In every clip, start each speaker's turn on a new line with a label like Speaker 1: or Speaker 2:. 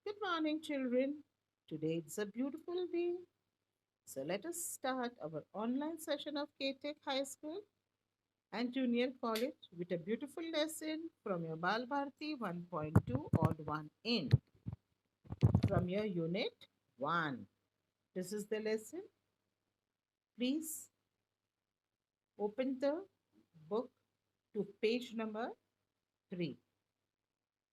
Speaker 1: Good morning, children. Today it's a beautiful day. So let us start our online session of K-Tech High School and Junior College with a beautiful lesson from your Bal Bharati 1.2 Odd One In from your Unit 1. This is the lesson. Please open the book to page number 3.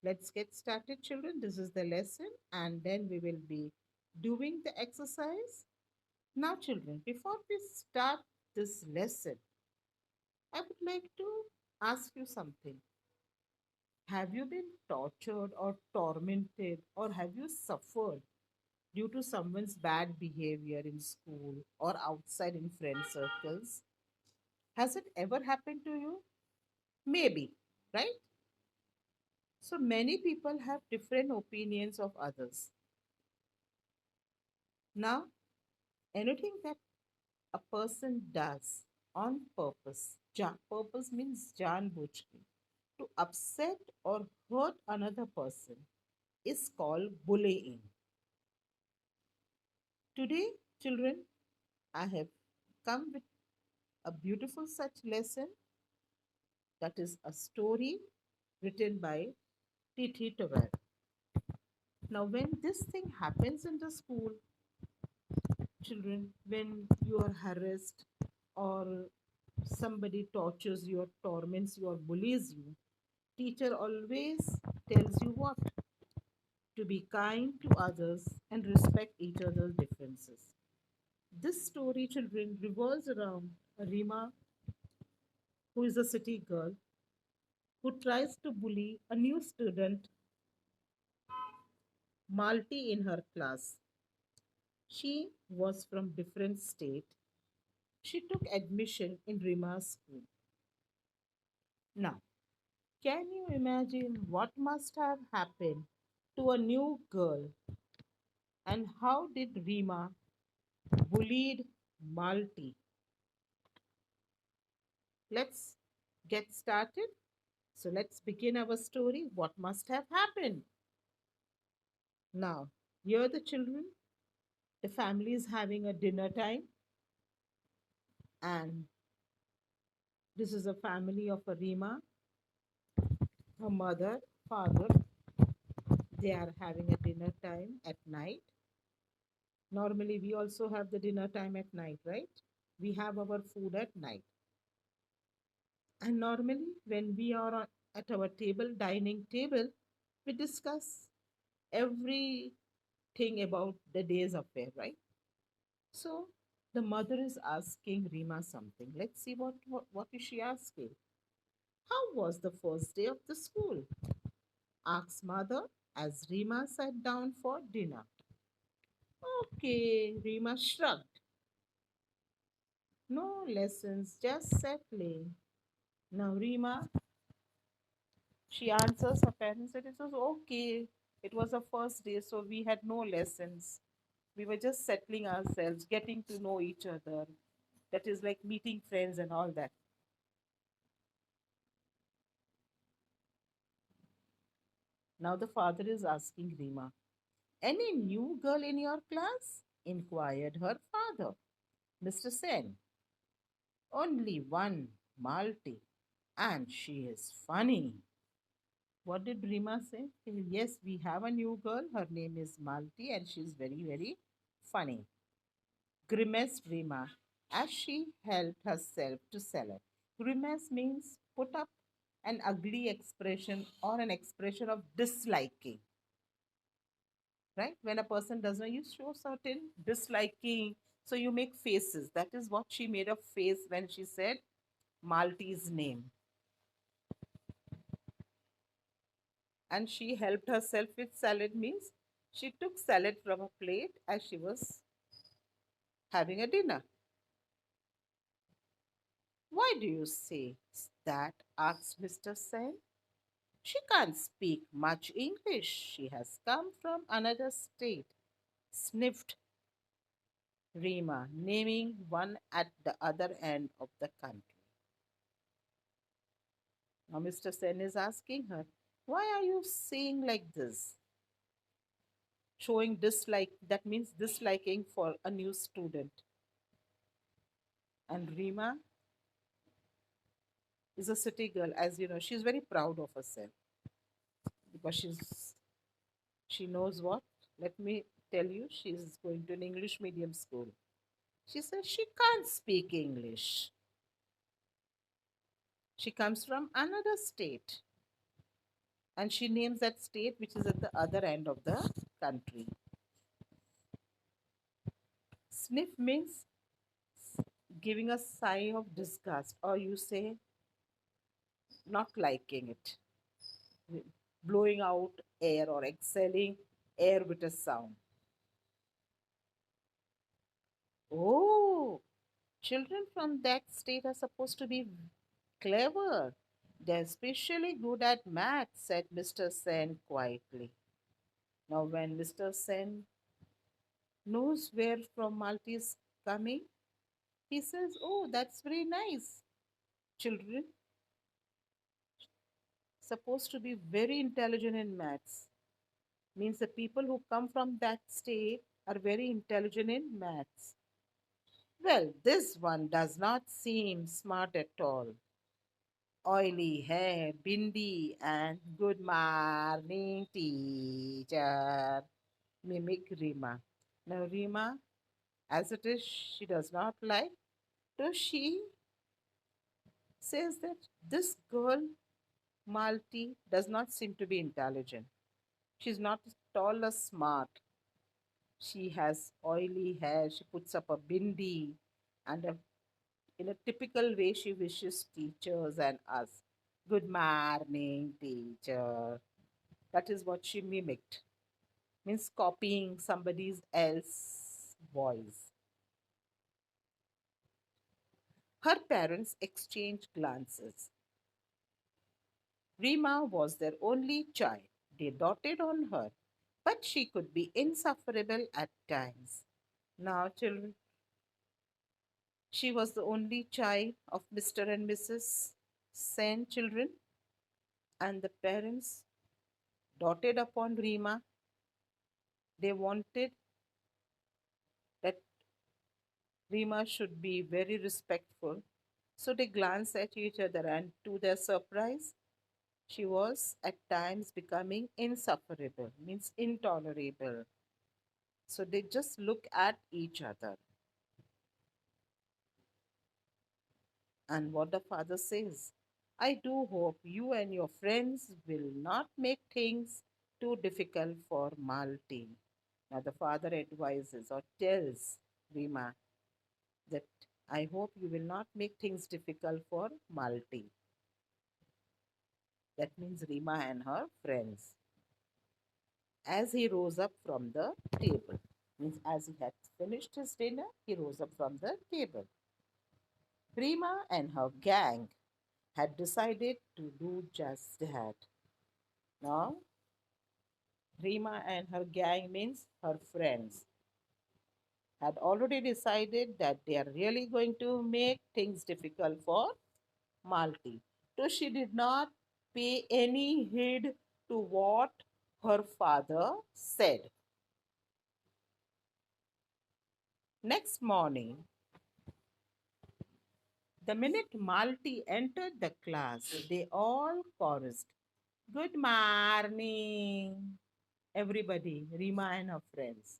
Speaker 1: Let's get started, children. This is the lesson, and then we will be doing the exercise. Now, children, before we start this lesson, I would like to ask you something. Have you been tortured or tormented, or have you suffered due to someone's bad behavior in school or outside in friend circles? Has it ever happened to you? Maybe, right? So many people have different opinions of others. Now, anything that a person does on purpose, purpose means janbujhke, to upset or hurt another person is called bullying. Today, children, I have come with a beautiful such lesson that is a story written by Titi Tower. Now, when this thing happens in the school, children, when you are harassed or somebody tortures you or torments you or bullies you, teacher always tells you what? To be kind to others and respect each other's differences. This story, children, revolves around Rima, who is a city girl who tries to bully a new student, Malti, in her class. She was from different state. She took admission in Rima's school. Now, can you imagine what must have happened to a new girl and how did Rima bullied Malti? Let's get started. So let's begin our story. What must have happened? Now, here the children, the family is having a dinner time, and this is a family of a Rima, her mother, father. They are having a dinner time at night. Normally, we also have the dinner time at night, right? We have our food at night. And normally, when we are at our table, dining table, we discuss everything about the day's affair, right? So the mother is asking Rima something. Let's see what is she asking. How was the first day of the school? Asks mother as Rima sat down for dinner. Okay, Rima shrugged. No lessons, just settling. Now Rima, she answers her parents that it was okay. It was a first day, so we had no lessons. We were just settling ourselves, getting to know each other. That is like meeting friends and all that. Now the father is asking Rima, any new girl in your class? Inquired her father. Mr. Sen, only one, Malti, and she is funny. What did Rima say? Yes, we have a new girl. Her name is Malti, and she's very, very funny. Grimaced Rima as she helped herself to salad. Grimace means put up an ugly expression or an expression of disliking, right? When a person doesn't, you show certain disliking, so you make faces. That is what she made a face when she said Malti's name. And she helped herself with salad means she took salad from a plate as she was having a dinner. Why do you say that? Asked Mr. Sen. She can't speak much English. She has come from another state, sniffed Rima, naming one at the other end of the country. Now, Mr. Sen is asking her, why are you saying like this? showing dislike, that means disliking for a new student. And Rima is a city girl, as you know. She's very proud of herself because she knows what. Let me tell you, she's going to an English medium school. She says she can't speak English. She comes from another state, and she names that state which is at the other end of the country. Sniff means giving a sigh of disgust, or you say not liking it, blowing out air or exhaling air with a sound. Oh, children from that state are supposed to be clever. They're especially good at math, said Mr. Sen quietly. Now, when Mr. Sen knows where from Malti is coming, he says, "Oh, that's very nice. Children supposed to be very intelligent in maths. Means the people who come from that state are very intelligent in maths. Well, this one does not seem smart at all. Oily hair, bindi, and good morning, teacher," mimic Rima. Now, Rima, as it is, she does not like, so she says that this girl, Malti, does not seem to be intelligent. She's not at all a smart. She has oily hair, she puts up a bindi, and in a typical way, she wishes teachers and us, "Good morning, teacher." That is what she mimicked. Means copying somebody's else voice. Her parents exchanged glances. Rima was their only child. They doted on her, but she could be insufferable at times. Now, children, she was the only child of Mr. and Mrs. Sen children, and the parents doted upon Rima. They wanted that Rima should be very respectful. So they glanced at each other, and to their surprise, she was at times becoming insufferable, means intolerable. So they just look at each other. And what the father says, "I do hope you and your friends will not make things too difficult for Malti." Now the father advises or tells Rima that, "I hope you will not make things difficult for Malti." That means Rima and her friends. As he rose up from the table, means as he had finished his dinner, he rose up from the table. Rima and her gang had decided to do just that. Now, Rima and her gang means her friends had already decided that they are really going to make things difficult for Malti. So she did not pay any heed to what her father said. Next morning, the minute Malti entered the class, they all chorused, "Good morning." Everybody, Rima and her friends.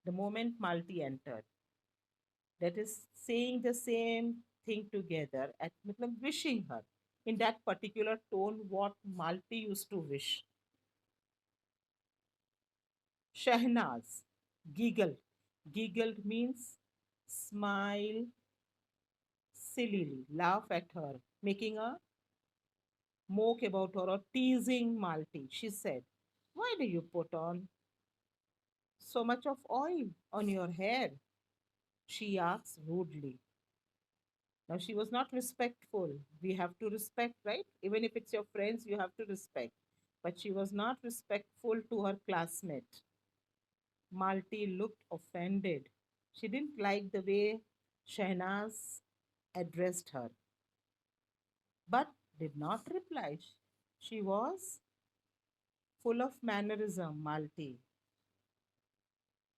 Speaker 1: The moment Malti entered, that is saying the same thing together, at wishing her in that particular tone what Malti used to wish. Shahnaz giggled. Giggled means smile sillily, laugh at her, making a mock about her or teasing Malti. She said, "Why do you put on so much of oil on your hair?" She asked rudely. Now, she was not respectful. We have to respect, right? Even if it's your friends, you have to respect. But she was not respectful to her classmate. Malti looked offended. She didn't like the way Shahnaz addressed her, but did not reply. She was full of mannerism, Malti.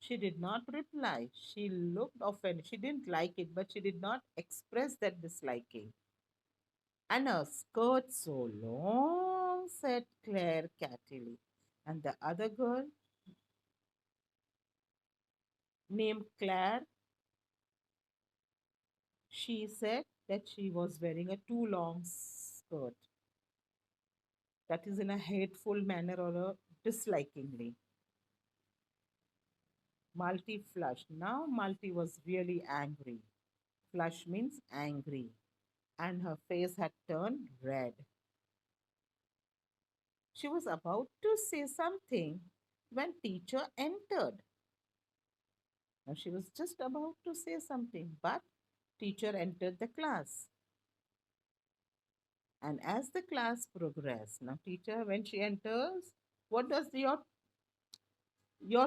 Speaker 1: She did not reply. She looked offended. She didn't like it, but she did not express that disliking. And her skirt so long, said Claire catily. And the other girl, named Claire, she said that she was wearing a too long skirt. That is in a hateful manner or a dislikingly. Malti flushed. Now Malti was really angry. Flush means angry. And her face had turned red. She was about to say something when teacher entered. Now she was just about to say something, but teacher entered the class. And as the class progressed, now teacher, when she enters, what does your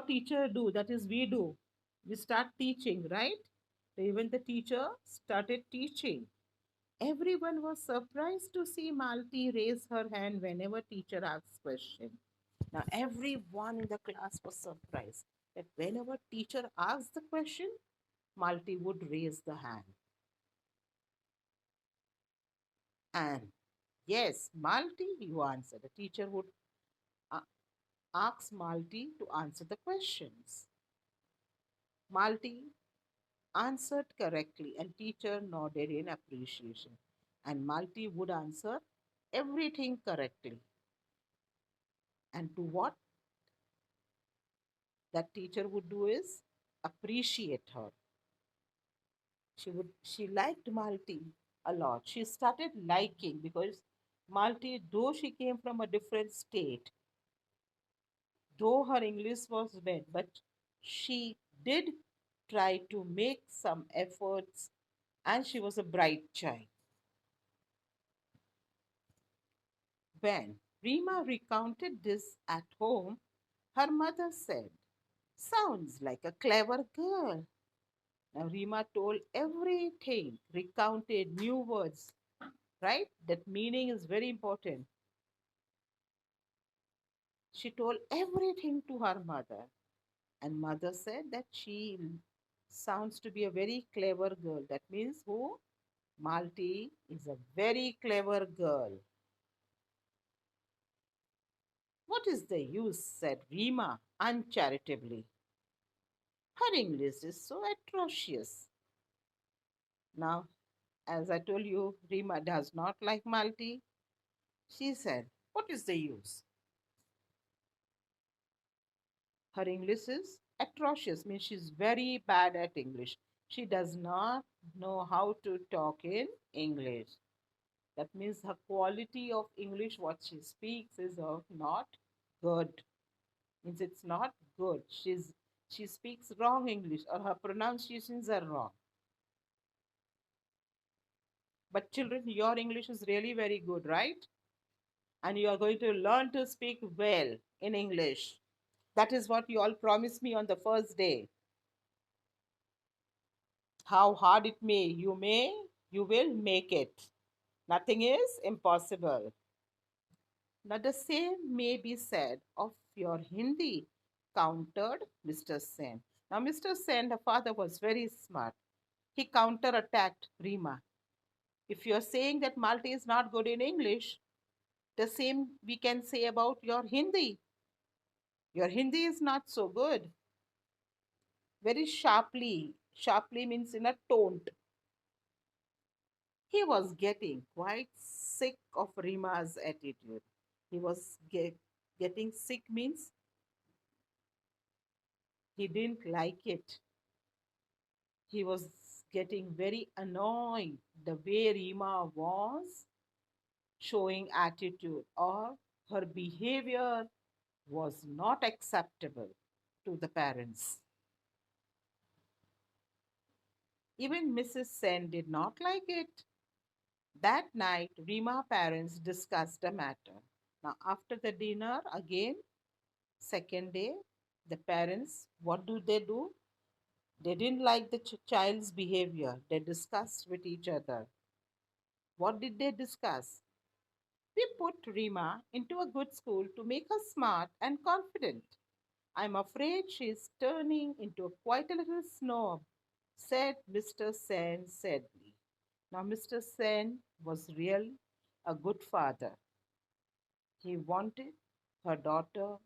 Speaker 1: teacher do? That is, we do. We start teaching, right? So even the teacher started teaching. Everyone was surprised to see Malti raise her hand whenever teacher asks question. Now everyone in the class was surprised that whenever teacher asked the question, Malti would raise the hand. And yes, Malti, you answer. The teacher would uh, ask Malti to answer the questions. Malti answered correctly and teacher nodded in appreciation. And Malti would answer everything correctly. And to what that teacher would do is appreciate her. She liked Malti a lot. She started liking because Malti, though she came from a different state, though her English was bad, but she did try to make some efforts and she was a bright child. When Rima recounted this at home, her mother said, "Sounds like a clever girl." Now, Rima told everything, recounted new words, right? That meaning is very important. She told everything to her mother, and mother said that she sounds to be a very clever girl. That means who? Malti is a very clever girl. What is the use? Said Rima uncharitably. Her English is so atrocious. Now, as I told you, Rima does not like Malti. She said, "What is the use? Her English is atrocious," means she's very bad at English. She does not know how to talk in English. That means her quality of English, what she speaks, is not good. Means it's not good. She speaks wrong English or her pronunciations are wrong. But children, your English is really very good, right? And you are going to learn to speak well in English. That is what you all promised me on the first day. How hard it you will make it. Nothing is impossible. Now, the same may be said of your Hindi, countered Mr. Sen. Now, Mr. Sen, the father, was very smart. He counterattacked Rima. If you're saying that Malti is not good in English, the same we can say about your Hindi. Your Hindi is not so good. Very sharply. Sharply means in a tone. He was getting quite sick of Rima's attitude. He was getting sick means he didn't like it. He was getting very annoyed the way Rima was showing attitude or her behavior was not acceptable to the parents. Even Mrs. Sen did not like it. That night, Rima parents discussed the matter. Now, after the dinner, again, second day, the parents, what do? They didn't like the child's behavior. They discussed with each other. What did they discuss? We put Rima into a good school to make her smart and confident. I'm afraid she's turning into quite a little snob, said Mr. Sen sadly. Now, Mr. Sen was really a good father. He wanted her daughter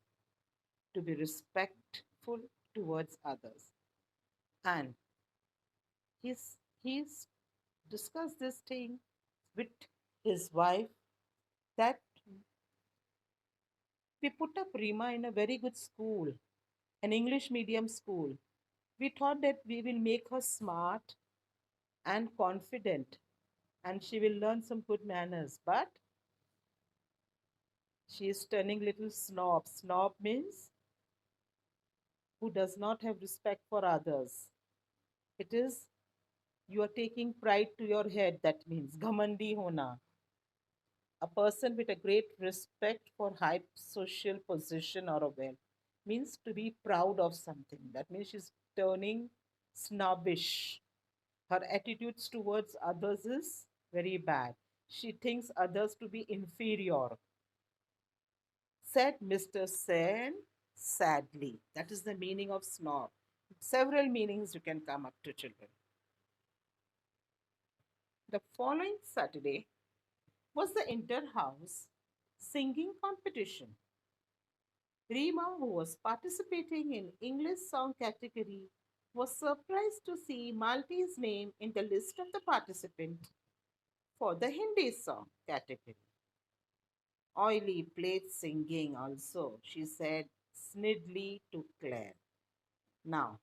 Speaker 1: to be respectful towards others. And he's discussed this thing with his wife that we put up Rima in a very good school, an English medium school. We thought that we will make her smart and confident and she will learn some good manners. But she is turning little snob. Snob means who does not have respect for others. It is you are taking pride to your head. That means ghamandi hona. A person with a great respect for high social position or a wealth means to be proud of something. That means she's turning snobbish. Her attitudes towards others is very bad. She thinks others to be inferior, said Mr. Sen sadly. That is the meaning of snob. Several meanings you can come up to, children. The following Saturday was the inter-house singing competition. Rima, who was participating in English song category, was surprised to see Malti's name in the list of the participants for the Hindi song category. Oily played singing also, she said snidely to Claire. Now,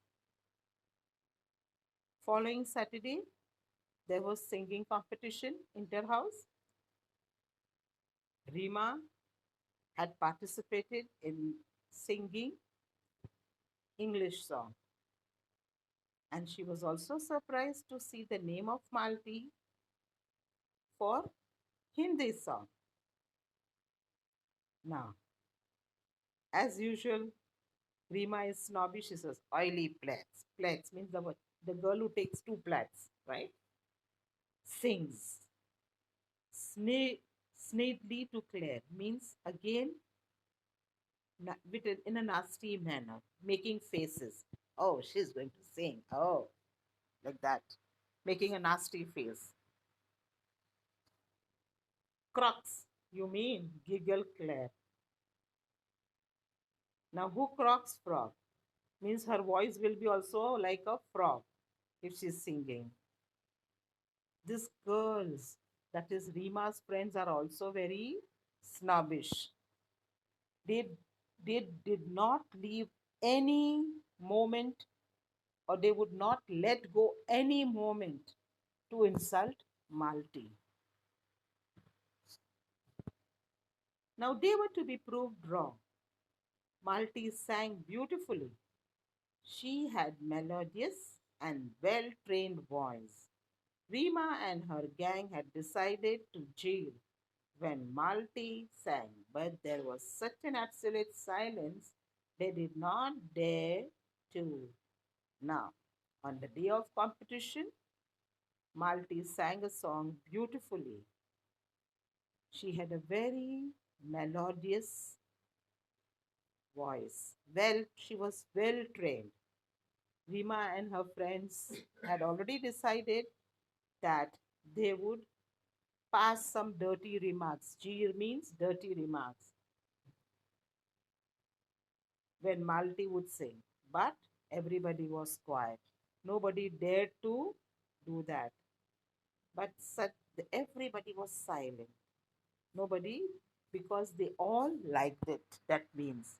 Speaker 1: following Saturday, there was singing competition inter-house. Rima had participated in singing English song. And she was also surprised to see the name of Malti for Hindi song. Now, as usual, Rima is snobby. She says oily plaits. Plaits means the girl who takes two plaits, right? Sings. Snidely to Claire means again in a nasty manner, making faces. Oh, she's going to sing. Oh, like that, making a nasty face. Crocs, you mean? Giggle Claire. Now, who croaks frog? Means her voice will be also like a frog if she's singing. These girls, that is Rima's friends, are also very snobbish. They, they did not leave any moment or they would not let go any moment to insult Malti. Now they were to be proved wrong. Malti sang beautifully. She had melodious and well-trained voice. Rima and her gang had decided to jail when Malti sang, but there was such an absolute silence they did not dare to. Now, on the day of competition, Malti sang a song beautifully. She had a very melodious voice. Well, she was well trained. Rima and her friends had already decided that they would pass some dirty remarks. Jeer means dirty remarks when Malti would sing. But everybody was quiet. Nobody dared to do that. But everybody was silent. Nobody, because they all liked it. That means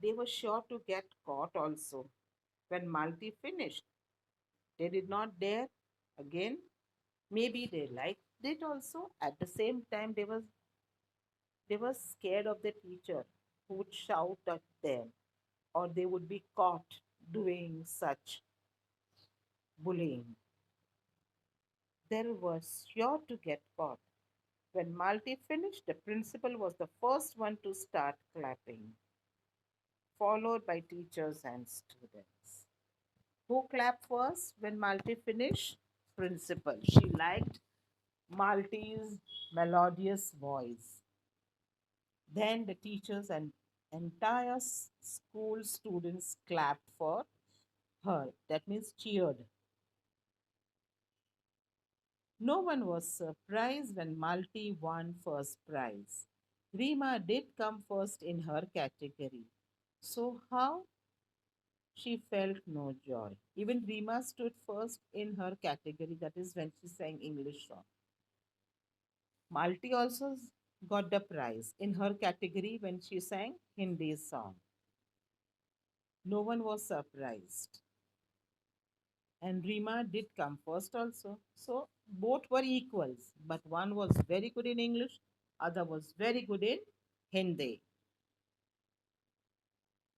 Speaker 1: they were sure to get caught also. When Malti finished, they did not dare again. Maybe they liked it also. At the same time, they were scared of the teacher who would shout at them or they would be caught doing such bullying. They were sure to get caught. When Malti finished, the principal was the first one to start clapping, followed by teachers and students. Who clapped first when Malti finished? Principal. She liked Malti's melodious voice. Then the teachers and Entire school students clapped for her. That means cheered. No one was surprised when Malti won first prize. Rima did come first in her category. So how she felt no joy. Even Rima stood first in her category, that is when she sang English song. Malti also got the prize in her category when she sang Hindi song. No one was surprised. And Rima did come first also. So both were equals, but one was very good in English, other was very good in Hindi.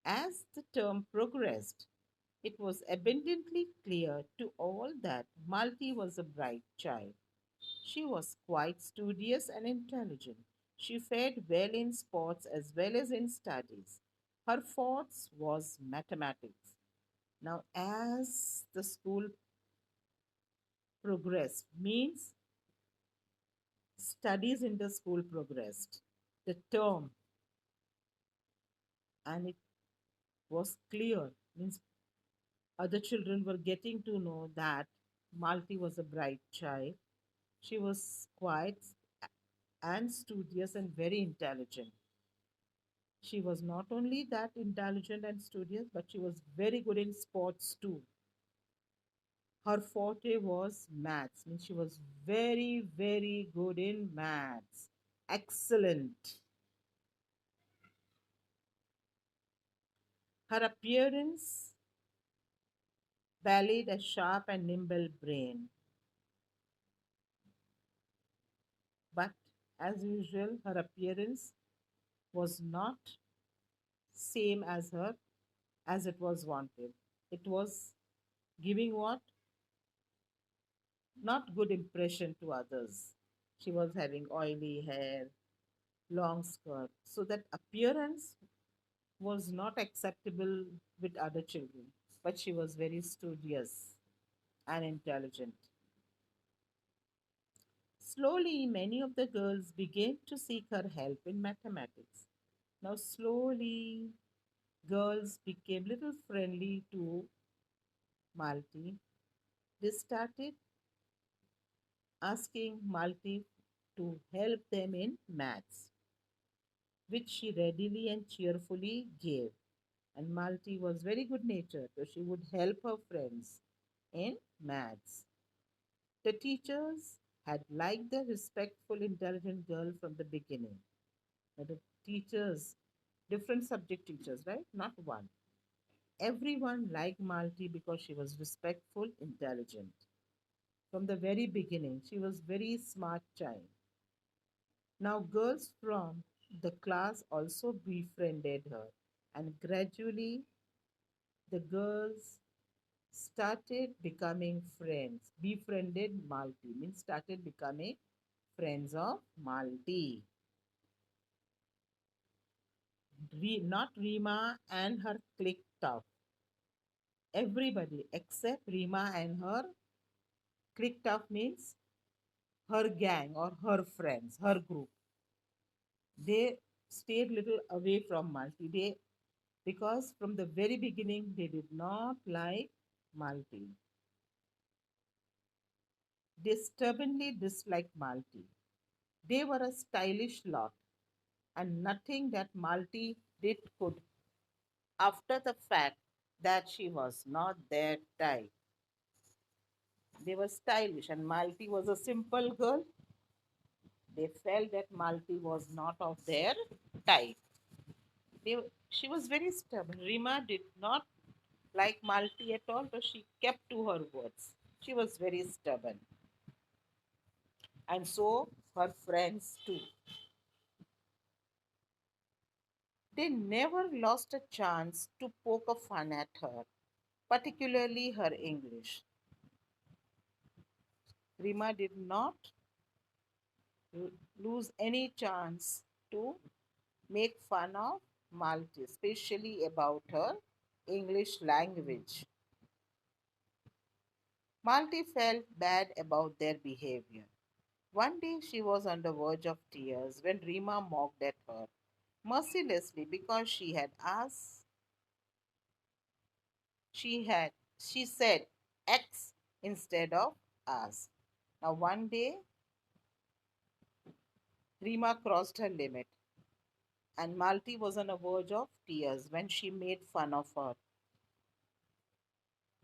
Speaker 1: As the term progressed, it was abundantly clear to all that Malti was a bright child. She was quite studious and intelligent. She fared well in sports as well as in studies. Her forte was mathematics. Now, as the school progressed, means studies in the school progressed, the term, and it was clear, means other children were getting to know that Malti was a bright child. She was quiet and studious and very intelligent. She was not only that intelligent and studious, but she was very good in sports too. Her forte was maths, means she was very, very good in maths. Excellent. Her appearance belied a sharp and nimble brain, but as usual, her appearance was not same as it was wanted. It was giving what? Not good impression to others. She was having oily hair, long skirt, so that appearance was not acceptable with other children. But she was very studious and intelligent. Slowly, many of the girls began to seek her help in mathematics. Now, slowly, girls became little friendly to Malti. They started asking Malti to help them in maths, which she readily and cheerfully gave. And Malti was very good natured, so she would help her friends in maths. The teachers had liked the respectful, intelligent girl from the beginning. Now, the teachers, different subject teachers, right? Not one. Everyone liked Malti because she was respectful, intelligent. From the very beginning, she was very smart child. Now, girls from the class also befriended her, and gradually the girls started becoming friends. Befriended Malti means started becoming friends of Malti. Not Rima and her clique top. Everybody except Rima and her clique top means her gang or her friends, her group. They stayed little away from Malti. They because from the very beginning they did not like Malti. They stubbornly disliked Malti. They were a stylish lot, and nothing that Malti did could, after the fact that she was not their type. They were stylish, and Malti was a simple girl. They felt that Malti was not of their type. She was very stubborn. Rima did not like Malti at all, but she kept to her words. She was very stubborn. And so her friends too. They never lost a chance to poke a fun at her, particularly her English. Rima did not lose any chance to make fun of Malti, especially about her English language. Malti felt bad about their behavior. One day she was on the verge of tears when Rima mocked at her. mercilessly because she said X instead of us. Now one day Rima crossed her limit and Malti was on the verge of tears when she made fun of her.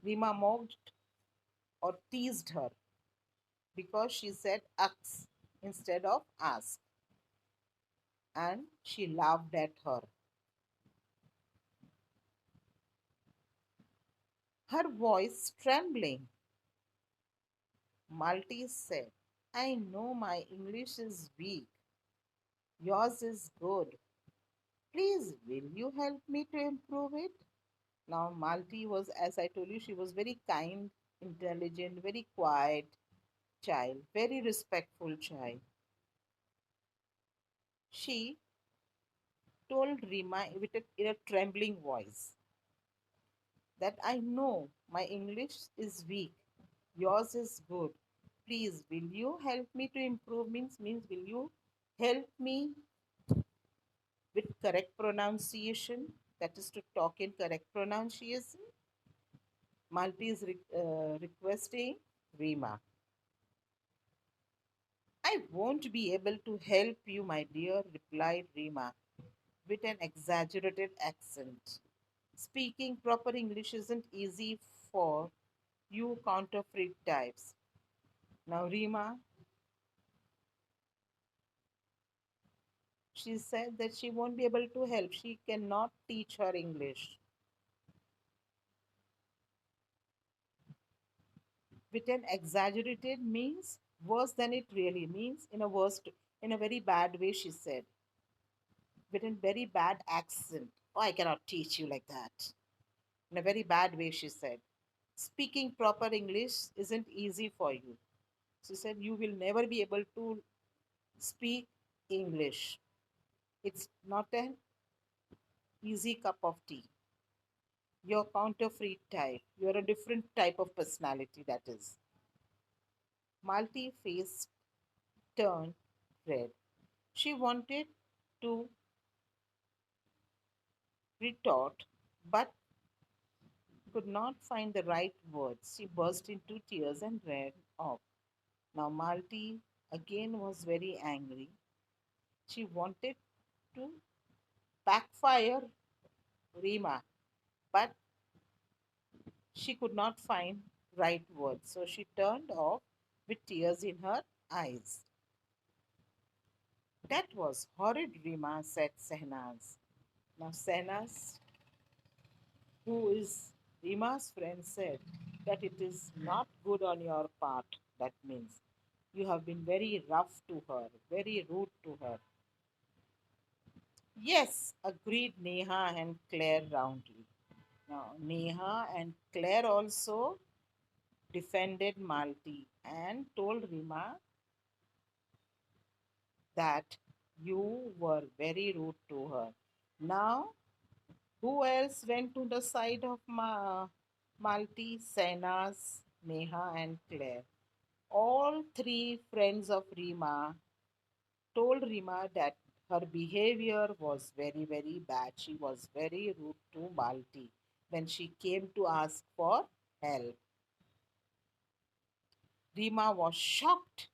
Speaker 1: Rima mocked or teased her because she said X instead of ask, and she laughed at her. Her voice trembling. Maltese said, I know my English is weak. Yours is good. Please, will you help me to improve it? Now, Malti was, as I told you, she was very kind, intelligent, very quiet child, very respectful child. She told Rima in a trembling voice that I know my English is weak. Yours is good. Please, will you help me to improve? Means will you help me with correct pronunciation? That is to talk in correct pronunciation. Malti is requesting Rima. I won't be able to help you, my dear, replied Rima with an exaggerated accent. Speaking proper English isn't easy for you counterfeit types. Now, Rima, she said that she won't be able to help. She cannot teach her English. With an exaggerated means worse than it really means, in a very bad way, she said, with a very bad accent. Oh, I cannot teach you like that. In a very bad way, she said. Speaking proper English isn't easy for you. She said, you will never be able to speak English. It's not an easy cup of tea. You're counterfeit type. You're a different type of personality, that is. Malti face turned red. She wanted to retort, but could not find the right words. She burst into tears and ran off. Now, Malti again was very angry. She wanted to backfire Rima, but she could not find right words. So she turned off with tears in her eyes. That was horrid, Rima, said Sehnaz. Now, Sehnaz, who is Rima's friend, said that it is not good on your part. That means you have been very rough to her, very rude to her. Yes, agreed Neha and Claire roundly. Now, Neha and Claire also defended Malti and told Rima that you were very rude to her. Now, who else went to the side of Malti? Senas, Neha, and Claire. All three friends of Rima told Rima that her behavior was very, very bad. She was very rude to Malti when she came to ask for help. Rima was shocked.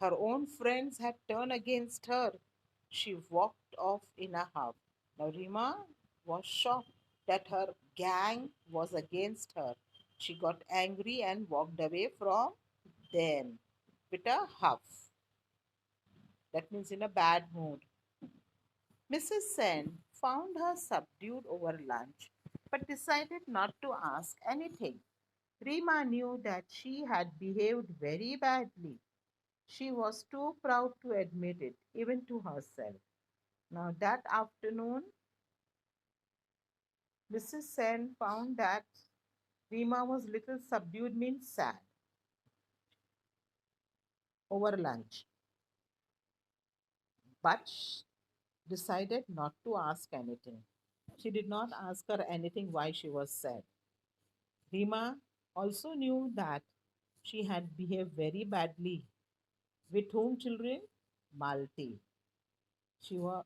Speaker 1: Her own friends had turned against her. She walked off in a huff. Now, Rima was shocked that her gang was against her. She got angry and walked away from them with a huff. That means in a bad mood. Mrs. Sen found her subdued over lunch but decided not to ask anything. Rima knew that she had behaved very badly. She was too proud to admit it, even to herself. Now, that afternoon, Mrs. Sen found that Rima was little subdued, means sad, over lunch, but decided not to ask anything. She did not ask her anything why she was sad. Rima also knew that she had behaved very badly. With whom children? Malti. She was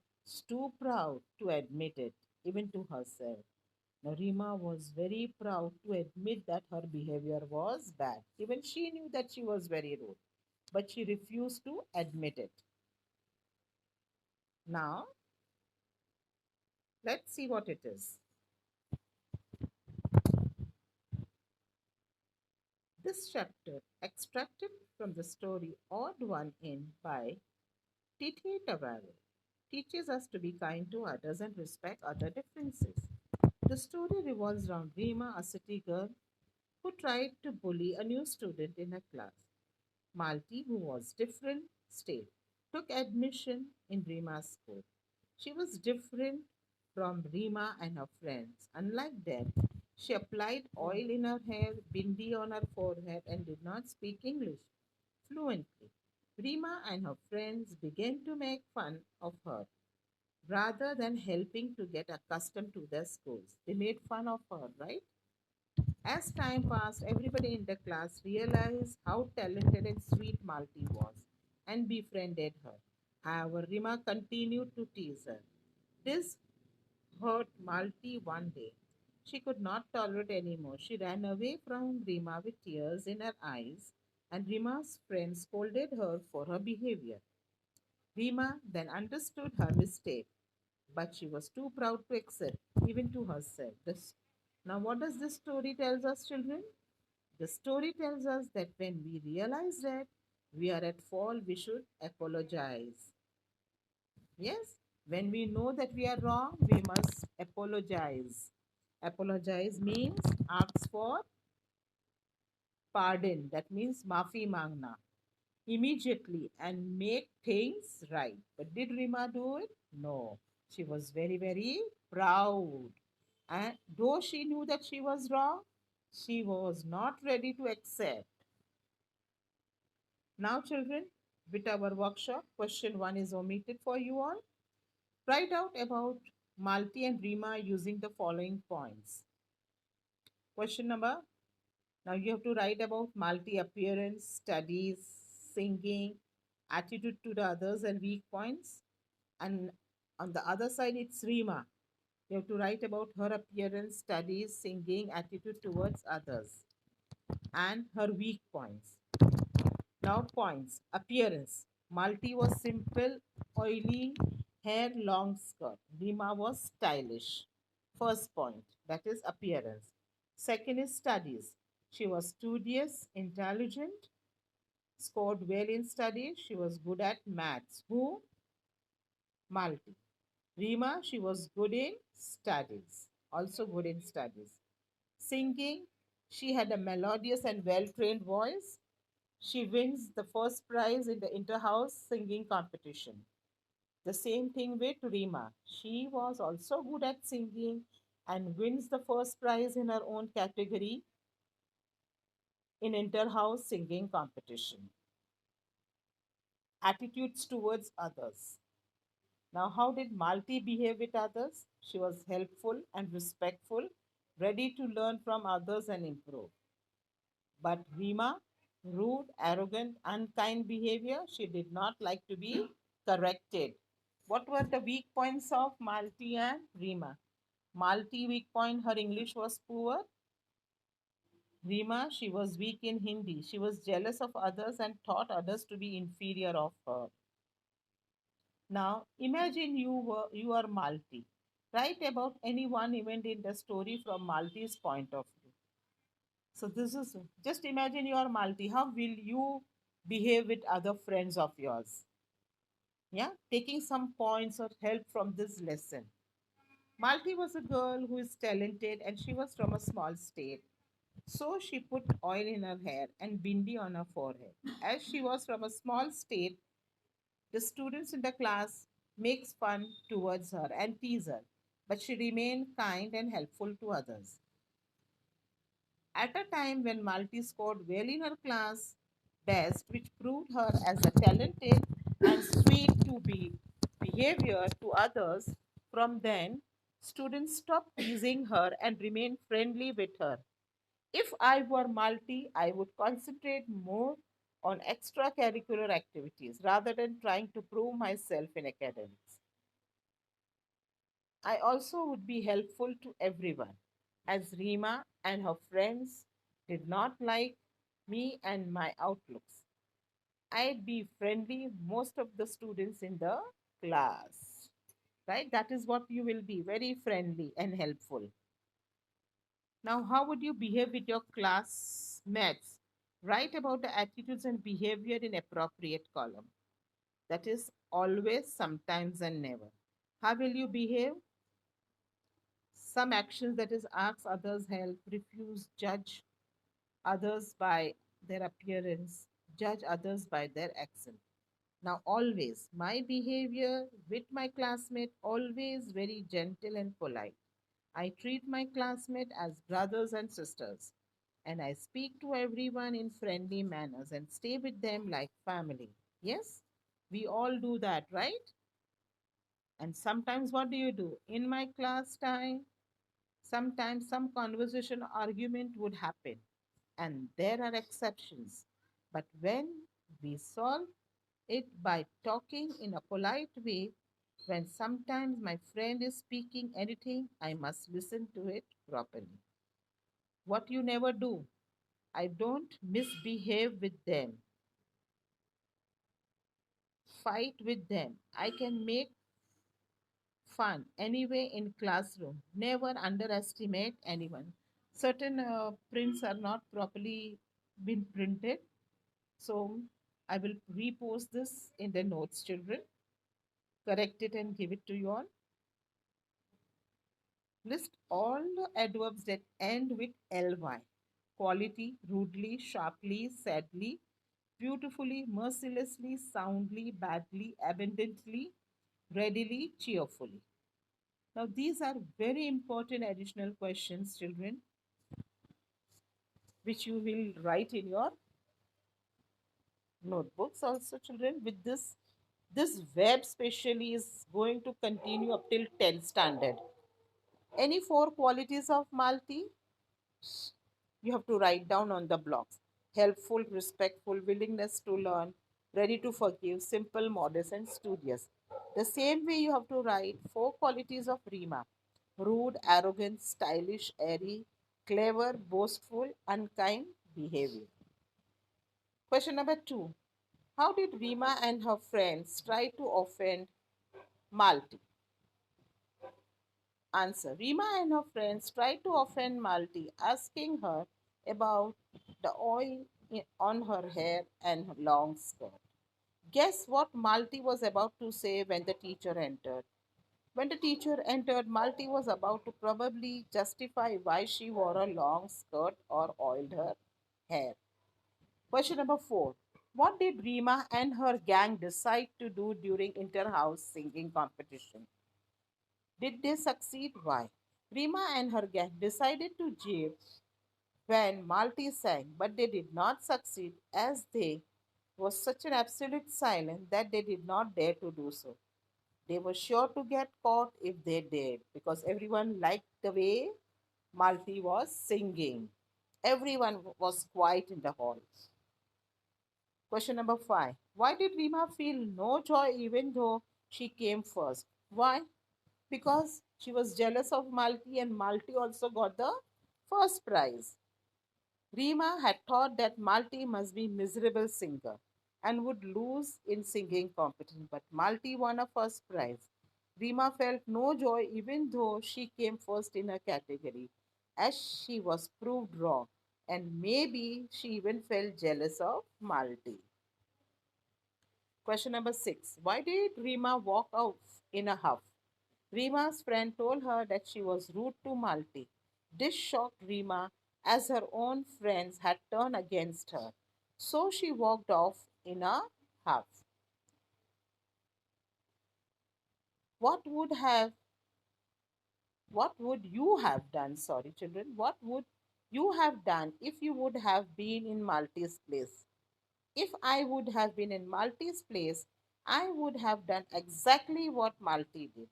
Speaker 1: too proud to admit it, even to herself. Now, Rima was very proud to admit that her behavior was bad. Even she knew that she was very rude, but she refused to admit it. Now, let's see what it is. This chapter, extracted from the story Odd One In by Titi Tavaro, teaches us to be kind to others and respect other differences. The story revolves around Rima, a city girl who tried to bully a new student in her class. Malti, who was different, stayed, took admission in Rima's school. She was different from Rima and her friends. Unlike them, she applied oil in her hair, bindi on her forehead, and did not speak English fluently. Rima and her friends began to make fun of her rather than helping to get accustomed to their schools. They made fun of her, right? As time passed, everybody in the class realized how talented and sweet Malti was and befriended her. However, Rima continued to tease her. This hurt Malti one day. She could not tolerate anymore. She ran away from Rima with tears in her eyes, and Rima's friend scolded her for her behavior. Rima then understood her mistake, but she was too proud to accept, even to herself. Now, what does this story tell us, children? The story tells us that when we realize that we are at fault, we should apologize. Yes, when we know that we are wrong, we must apologize. Apologize means ask for pardon. That means maafi mangna immediately and make things right. But did Rima do it? No. She was very, very proud. And though she knew that she was wrong, she was not ready to accept. Now, children, with our workshop, question 1 is omitted for you all. Write out about Malti and Rima using the following points. Question number, now you have to write about Malti appearance, studies, singing, attitude to the others, and weak points. And on the other side, it's Rima. You have to write about her appearance, studies, singing, attitude towards others, and her weak points. Now, points. Appearance. Malti was simple, oily, hair, long skirt. Rima was stylish. First point, that is appearance. Second is studies. She was studious, intelligent, scored well in studies. She was good at maths. Who? Malti. Rima, she was good in studies, also good in studies. Singing, she had a melodious and well trained voice. She wins the first prize in the inter-house singing competition. The same thing with Rima. She was also good at singing and wins the first prize in her own category in inter-house singing competition. Attitudes towards others. Now, how did Malti behave with others? She was helpful and respectful, ready to learn from others and improve. But Rima, rude, arrogant, unkind behavior, she did not like to be corrected. What were the weak points of Malti and Rima? Malti weak point, her English was poor. Rima, she was weak in Hindi. She was jealous of others and thought others to be inferior of her. Now, imagine you are Malti. Write about any one event in the story from Malti's point of view. So this is just imagine you are Malti. How will you behave with other friends of yours? Yeah, taking some points or help from this lesson. Malti was a girl who is talented and she was from a small state. So she put oil in her hair and bindi on her forehead. As she was from a small state, the students in the class makes fun towards her and tease her, but she remained kind and helpful to others. At a time when Malti scored well in her class best, which proved her as a talented and sweet to be behavior to others, from then students stopped teasing her and remained friendly with her. If I were Malti, I would concentrate more on extracurricular activities rather than trying to prove myself in academics. I also would be helpful to everyone, as Rima and her friends did not like me and my outlooks. I'd be friendly most of the students in the class. Right? That is what you will be, very friendly and helpful. Now, how would you behave with your classmates? Write about the attitudes and behavior in appropriate column. That is always, sometimes, and never. How will you behave? Some actions, that is, ask others help, refuse, judge others by their appearance, judge others by their accent. Now, always, my behavior with my classmate, always very gentle and polite. I treat my classmate as brothers and sisters, and I speak to everyone in friendly manners and stay with them like family. Yes, we all do that, right? And sometimes, what do you do? In my class time, sometimes some conversation or argument would happen, and there are exceptions. But when we solve it by talking in a polite way, when sometimes my friend is speaking anything, I must listen to it properly. What you never do, I don't misbehave with them, fight with them. I can make fun anyway in classroom. Never underestimate anyone. Certain prints are not properly been printed, so I will repost this in the notes, children. Correct it and give it to you all. List all the adverbs that end with ly. Quality, rudely, sharply, sadly, beautifully, mercilessly, soundly, badly, abundantly, readily, cheerfully. Now, these are very important additional questions, children, which you will write in your notebooks. Also, children, with this web specially is going to continue up till 10th standard. Any four qualities of Malti you have to write down on the blocks: helpful, respectful, willingness to learn, ready to forgive, simple, modest, and studious. The same way you have to write four qualities of Rima: rude, arrogant, stylish, airy, clever, boastful, unkind behavior. Question number two: how did Rima and her friends try to offend Malti? Answer: Rima and her friends tried to offend Malti, asking her about the oil on her hair and her long skirt. Guess what Malti was about to say when the teacher entered? When the teacher entered, Malti was about to probably justify why she wore a long skirt or oiled her hair. Question number four: what did Rima and her gang decide to do during inter-house singing competition? Did they succeed? Why? Rima and her gang decided to jeer when Malti sang, but they did not succeed as they was such an absolute silence that they did not dare to do so. They were sure to get caught if they did because everyone liked the way Malti was singing. Everyone was quiet in the hall. Question number five: why did Rima feel no joy even though she came first? Why? Because she was jealous of Malti and Malti also got the first prize. Rima had thought that Malti must be miserable singer and would lose in singing competition, but Malti won a first prize. Rima felt no joy even though she came first in her category, as she was proved wrong, and maybe she even felt jealous of Malti. Question number six: why did Rima walk out in a huff? Rima's friend told her that she was rude to Malti. This shocked Rima as her own friends had turned against her. So she walked off in a huff. What would have what would you have done? Sorry, children. What would you have done if you would have been in Malti's place? If I would have been in Malti's place, I would have done exactly what Malti did.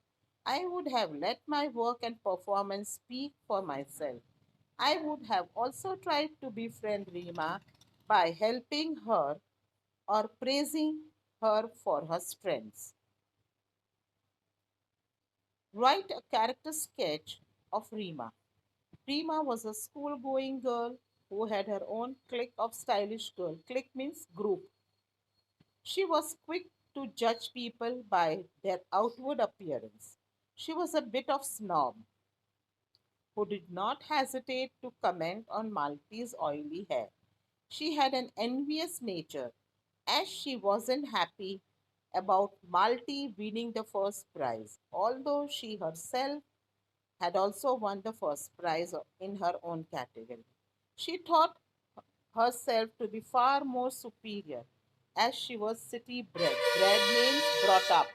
Speaker 1: I would have let my work and performance speak for myself. I would have also tried to befriend Rima by helping her or praising her for her strengths. Write a character sketch of Rima. Rima was a school going girl who had her own clique of stylish girls. Clique means group. She was quick to judge people by their outward appearance. She was a bit of snob who did not hesitate to comment on Malti's oily hair. She had an envious nature, as she wasn't happy about Malti winning the first prize, although she herself had also won the first prize in her own category. She thought herself to be far more superior, as she was city bred. Bred means brought up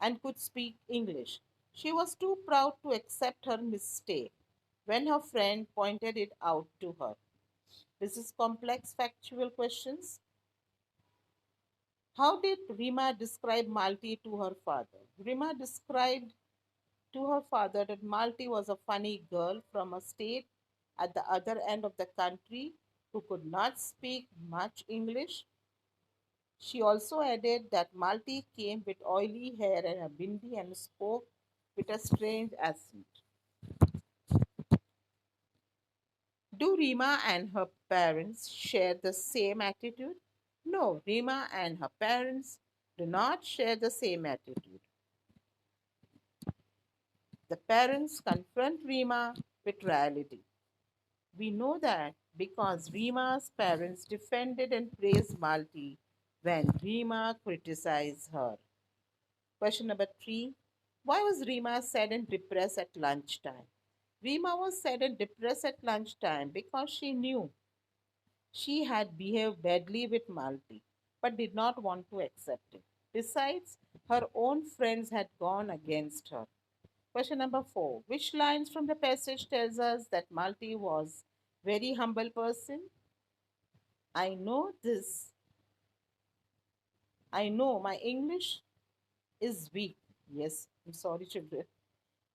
Speaker 1: and could speak English. She was too proud to accept her mistake when her friend pointed it out to her. This is complex factual questions. How did Rima describe Malti to her father? Rima described to her father that Malti was a funny girl from a state at the other end of the country who could not speak much English. She also added that Malti came with oily hair and a bindi and spoke with a strange accent. Do Rima and her parents share the same attitude? No, Rima and her parents do not share the same attitude. The parents confront Rima with reality. We know that because Rima's parents defended and praised Malti when Rima criticized her. Question number three. Why was Rima sad and depressed at lunchtime? Rima was sad and depressed at lunchtime because she knew she had behaved badly with Malti but did not want to accept it. Besides, her own friends had gone against her. Question number four. Which lines from the passage tells us that Malti was very humble person? I know this. I know my English is weak. Yes, I'm sorry, children.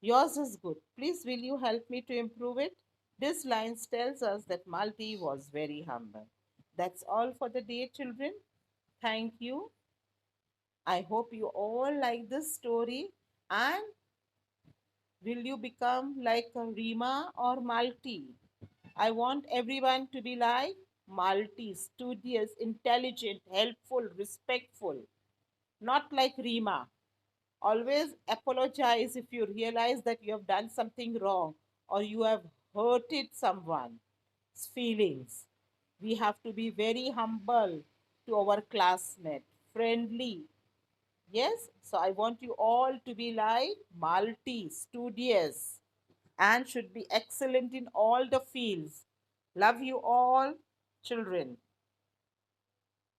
Speaker 1: Yours is good. Please, will you help me to improve it? This line tells us that Malti was very humble. That's all for the day, children. Thank you. I hope you all like this story. And will you become like a Rima or Malti? I want everyone to be like Malti, studious, intelligent, helpful, respectful, not like Rima. Always apologize if you realize that you have done something wrong or you have hurted someone's feelings. We have to be very humble to our classmate, friendly. Yes, so I want you all to be like Malti, studious, and should be excellent in all the fields. Love you all, children.